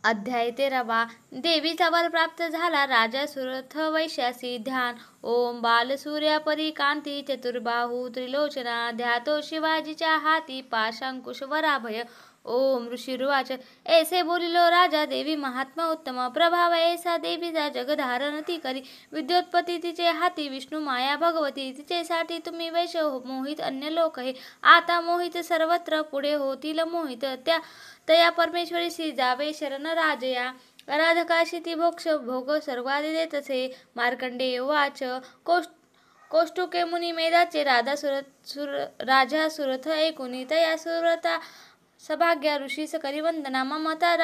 अध्याय 13 देवीचा वर प्राप्त झाला. राजा सुरथ वैश्यासी ध्यान. ओम बालसूर्या परी कांती चतुर्बाहू त्रिलोचना. ध्यातो शिवाजीच्या हाती पाशांकुश वराभय. ओम ऋषिरुवाच ऐसे बोलिलो राजा. देवी महात्मा उत्तम प्रभाव ऐसा देवीचा जगधारण ती करी. विद्योत्पत्ती तिचे हाती विष्णू माया भगवती. तिचेसाठी तुम्ही वैश्य मोहित अन्य लोक हे. आता मोहित सर्वत्र पुढे होतील मोहित. तया परमेश्वरीसी जावे शरण राजया. आराधकाशी ती मोक्ष भोग स्वर्गादी देतसे. मार्कंडेय उवाच कौष्टुके मुनी मेधाचे. राजा सुरथ ऐकुनी तया सुरता सभाग्या ऋषीस करी वंदना. ममता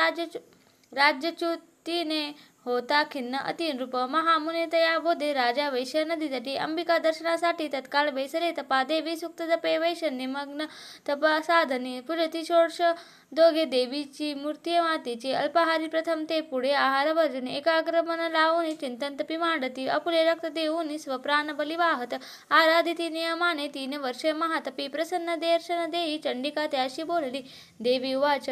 राज्यच्युतीने होता खिन्न अति नृप. महामुने तया बोधे राजा वैश्य नदी तटी. अंबिका दर्शनासाठी तत्काळ बैसले तपा. देवी सुक्त जपे वैश्य निमग्न तपा साधनी. पूजती षोडश दोघे देवीची मूर्ती मातेची. अल्पाहारी प्रथम ते पुढे आहार वर्जने. एकाग्र मन लावून चिंतन तपी मांडती. आपुले रक्त देऊन स्वप्राण बली वाहत. आराधिती नियमाने 3 वर्षे महातपी. प्रसन्न दर्शन देई चंडिका त्याशी बोलली. देवी उवाच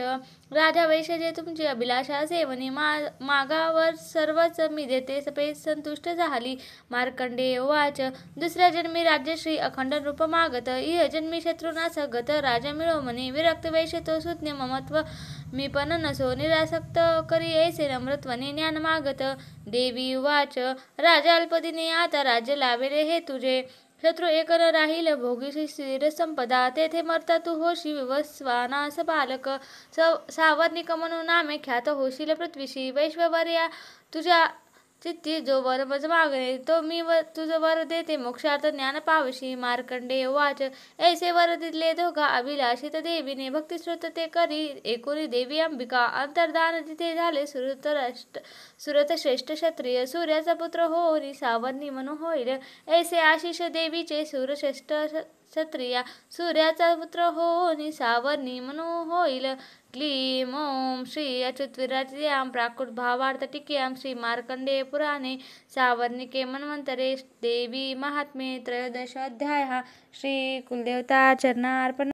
राजा वैश्य जे तुमची अभिलाषा सेवनी. मागावर सर्वच मी देते सपे संतुष्ट झाली. मार्कंडेय उवाच दुसऱ्या जन्मी राज्यश्री अखंड नृप मागत. इह जन्मी शत्रुनाश गत राजा मिळो म्हणे. विरक्त वैश्य तो सुज्ञ ममत्व मी पण नसो. निरासक्त करी ऐसे नम्रत्वने ज्ञान मागत. देवी उवाच राजा अल्पदिनी आता राज्य लावेले हे तुझे. शत्रू एक न राहील भोगीशी स्थिर संपदा. तेथे मरता तू होशी विवस्वानास पालक. सावर्णिक म्हणून नामे ख्यात होशील पृथ्वीशी. वैश्ववर्या तुझ्या चित्ती जो वर मज मागणे तो मी तुझ वर देते मोक्षार्थ ज्ञान पावशी. मार्कंडेय उवाच ऐसे वर दिले दोघा अभिलाषित देवीने. भक्तिश्रुत ते करी एकुणी देवी अंबिका. अंतर्धान तिथे झाले सुरत श्रेष्ठ क्षत्रिय. सूर्याचा पुत्र होऊनी सावर्णी म्हणून होईल. ऐसे आशिष देवीचे सूरश्रेष्ठ क्षत्रिया. सूर्याचा पुत्र होऊनी सावर्णी म्हणून होईल. क्लीं ओम श्री अच्युतविरचितायां प्राकृत भावार्थ टीकायां श्री मार्कंडेय पुराणे सावर्णिके मन्वंतरे देवी महात्म्ये त्रयोदश अध्यायः. श्री कुलदेवता चरणार्पण.